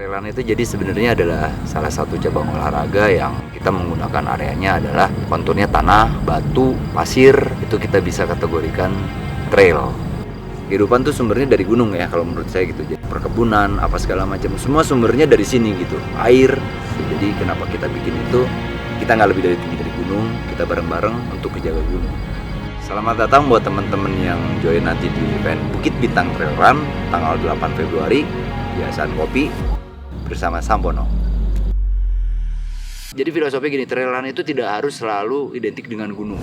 Trail itu jadi sebenarnya adalah salah satu cabang olahraga yang kita menggunakan areanya adalah konturnya tanah, batu, pasir, itu kita bisa kategorikan trail. Kehidupan tuh sumbernya dari gunung ya kalau menurut saya gitu. Jadi perkebunan, apa segala macam, semua sumbernya dari sini gitu. Air. Jadi kenapa kita bikin itu? Kita nggak lebih dari tinggi dari gunung, kita bareng-bareng untuk menjaga gunung. Selamat datang buat teman-teman yang join nanti di event Bukit Bintang Trail Run tanggal 8 Februari di Hasan Kopi bersama Sampono. Jadi filosofi gini, trail run itu tidak harus selalu identik dengan gunung.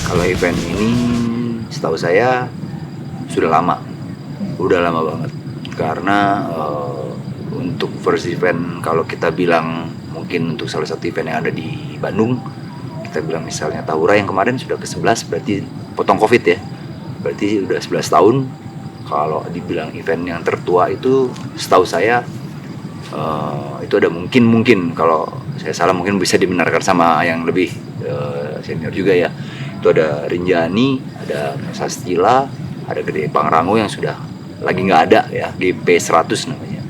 Kalau event ini setahu saya sudah lama banget karena untuk first event kalau kita bilang mungkin untuk salah satu event yang ada di Bandung, kita bilang misalnya Tahura yang kemarin sudah ke-11, berarti potong Covid ya, berarti udah 11 tahun. Kalau dibilang event yang tertua itu setahu saya itu ada mungkin kalau saya salah mungkin bisa dibenarkan sama yang lebih senior juga ya. Itu ada Rinjani, ada Sastila, ada Gede Pangrango yang sudah lagi nggak ada ya, GP 100 namanya.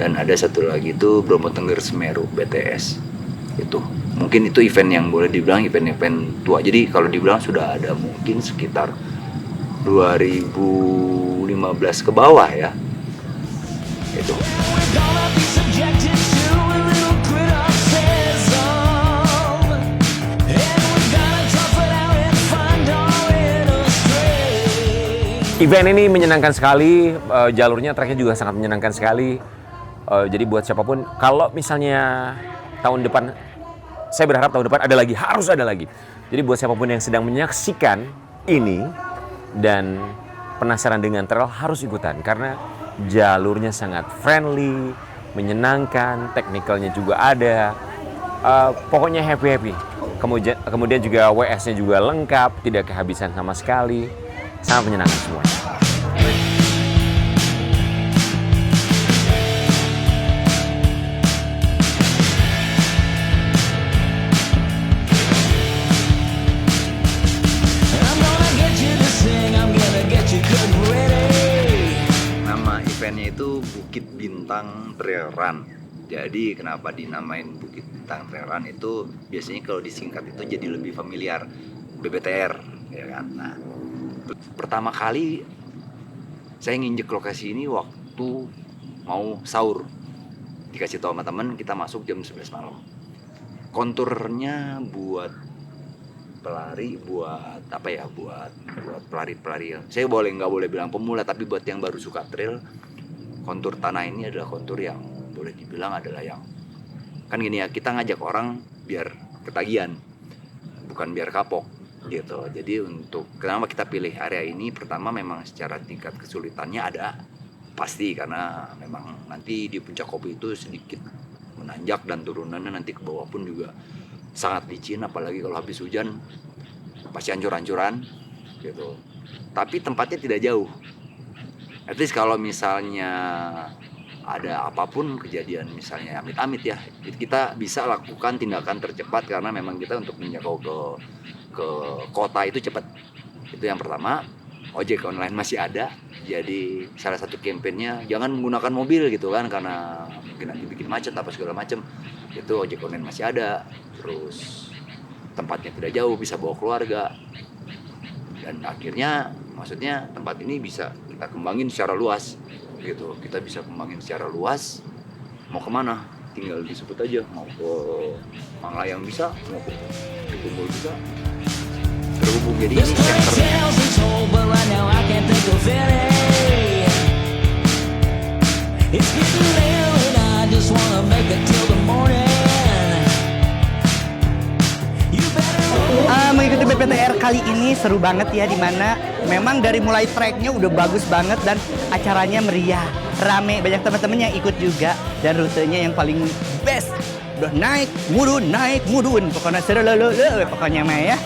Dan ada satu lagi itu Bromo Tengger Semeru BTS. Itu mungkin itu event yang boleh dibilang event-event tua. Jadi kalau dibilang sudah ada mungkin sekitar 2015 ke bawah ya. Itu. Event ini menyenangkan sekali, jalurnya, tracknya juga sangat menyenangkan sekali. Jadi buat siapapun, kalau misalnya tahun depan, saya berharap tahun depan ada lagi, harus ada lagi. Jadi buat siapapun yang sedang menyaksikan ini dan penasaran dengan trail harus ikutan karena jalurnya sangat friendly, menyenangkan, teknikalnya juga ada. Pokoknya happy. Kemudian juga WS-nya juga lengkap, tidak kehabisan sama sekali. Sangat menyenangkan semuanya. Nama eventnya itu Bukit Bintang Trail Run. Jadi kenapa dinamain Bukit Bintang Trail Run itu biasanya kalau disingkat itu jadi lebih familiar, BBTR ya kan. Nah, pertama kali saya nginjek lokasi ini waktu mau sahur, dikasih tahu sama teman kita masuk jam 11 malam. Konturnya buat pelari, buat pelari. Saya nggak boleh bilang pemula, tapi buat yang baru suka trail, kontur tanah ini adalah kontur yang boleh dibilang adalah yang kan gini ya, kita ngajak orang biar ketagihan, bukan biar kapok gitu. Jadi untuk kenapa kita pilih area ini, pertama memang secara tingkat kesulitannya ada pasti karena memang nanti di puncak kopi itu sedikit menanjak dan turunannya nanti ke bawah pun juga sangat licin, apalagi kalau habis hujan pasti hancur-hancuran gitu. Tapi tempatnya tidak jauh. At least kalau misalnya ada apapun kejadian misalnya amit-amit ya, kita bisa lakukan tindakan tercepat karena memang kita untuk menjangkau ke kota itu cepat. Itu yang pertama. Ojek online masih ada, jadi salah satu kampanyenya jangan menggunakan mobil gitu kan karena mungkin nanti bikin macet apa segala macam. Itu ojek online masih ada, terus tempatnya tidak jauh, bisa bawa keluarga, dan akhirnya maksudnya tempat ini bisa kita kita kembangin secara luas gitu. Kita bisa kembangin secara luas, mau kemana tinggal disebut aja, mau ke Manglayang bisa, mau ke Kumpul bisa, terhubung. Jadi ini center. Mengikuti BPTR kali ini seru banget ya, dimana memang dari mulai tracknya udah bagus banget dan acaranya meriah, rame, banyak teman-teman yang ikut juga, dan rutenya yang paling best udah naik mudun, pokoknya seru pokoknya mah ya.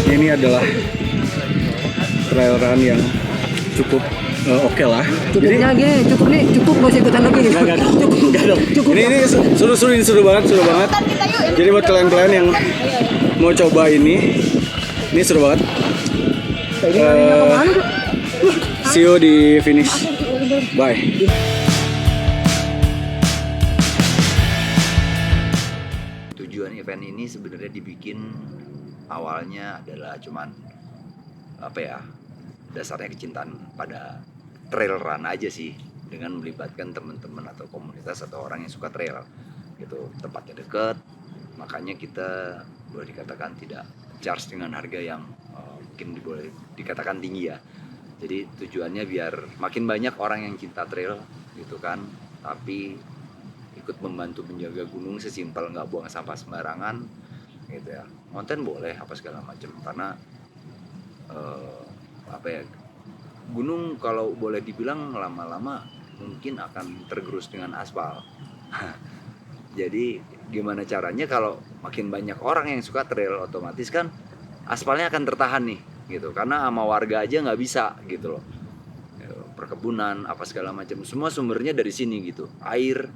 Ini adalah trail run yang cukup oke lah. Cukupnya gini, cukup gak usah ikutan lagi. Cukup. Ini seru banget. Jadi buat kalian-kalian yang mau coba ini seru banget. See you di finish. Bye. Tujuan event ini sebenarnya dibikin awalnya adalah cuman dasarnya kecintaan pada trail run aja sih, dengan melibatkan teman-teman atau komunitas atau orang yang suka trail gitu. Tempatnya dekat, makanya kita boleh dikatakan tidak charge dengan harga yang mungkin boleh dikatakan tinggi ya. Jadi tujuannya biar makin banyak orang yang cinta trail gitu kan, tapi ikut membantu menjaga gunung. Sesimpel nggak buang sampah sembarangan gitu ya. Konten boleh apa segala macam, karena gunung kalau boleh dibilang lama-lama mungkin akan tergerus dengan aspal. Jadi gimana caranya kalau makin banyak orang yang suka trail, otomatis kan aspalnya akan tertahan nih gitu, karena sama warga aja nggak bisa gitu loh. Perkebunan apa segala macam semua sumbernya dari sini gitu. Air,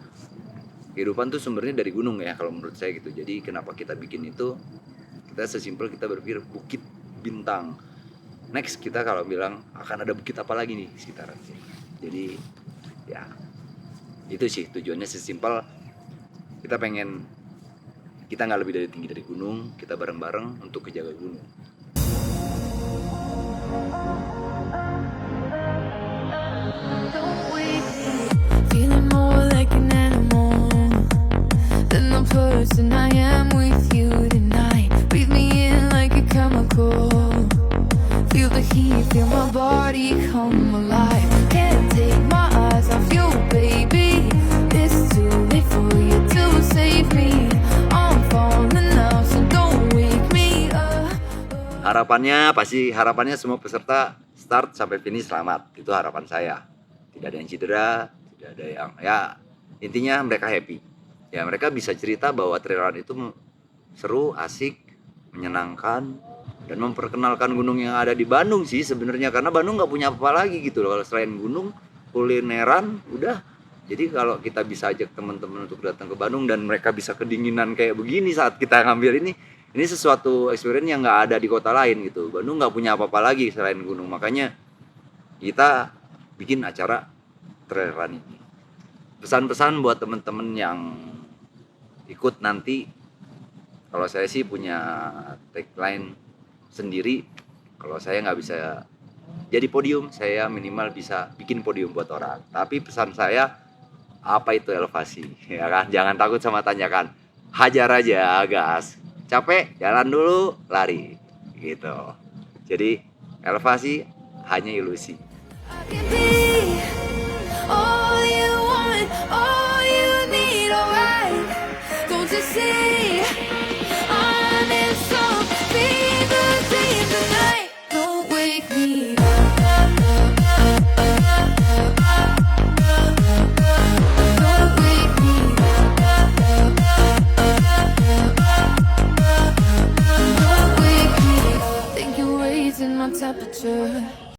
kehidupan tuh sumbernya dari gunung ya kalau menurut saya gitu. Jadi kenapa kita bikin itu, kita sesimpel kita berpikir Bukit Bintang, next kita kalau bilang akan ada bukit apa lagi nih sekitaran sini. Jadi ya itu sih tujuannya, sesimpel kita pengen kita nggak lebih dari tinggi dari gunung, kita bareng-bareng untuk kejaga gunung. Feeling more like an animal than the person I am with you tonight. Breathe me in like a chemical. Feel the heat, feel my body come alive. Can't take my eyes off you, baby. It's too late for you to save me. I'm falling now, so don't wake me up. Harapannya semua peserta start sampai finish selamat. Itu harapan saya. Tidak ada yang cedera, tidak ada yang intinya mereka happy. Ya mereka bisa cerita bahwa trail run itu seru, asik, menyenangkan, dan memperkenalkan gunung yang ada di Bandung sih sebenarnya, karena Bandung nggak punya apa lagi gitu loh kalau selain gunung, kulineran udah. Jadi kalau kita bisa ajak teman-teman untuk datang ke Bandung dan mereka bisa kedinginan kayak begini saat kita ngambil ini sesuatu experience yang nggak ada di kota lain gitu. Bandung nggak punya apa-apa lagi selain gunung, makanya kita bikin acara trail run ini. Pesan-pesan buat teman-teman yang ikut nanti, kalau saya sih punya tagline sendiri. Kalau saya nggak bisa jadi podium, saya minimal bisa bikin podium buat orang. Tapi pesan saya, apa itu elevasi? Ya kan, jangan takut sama tanjakan, hajar aja gas. Capek, jalan dulu, lari gitu. Jadi elevasi hanya ilusi. I can be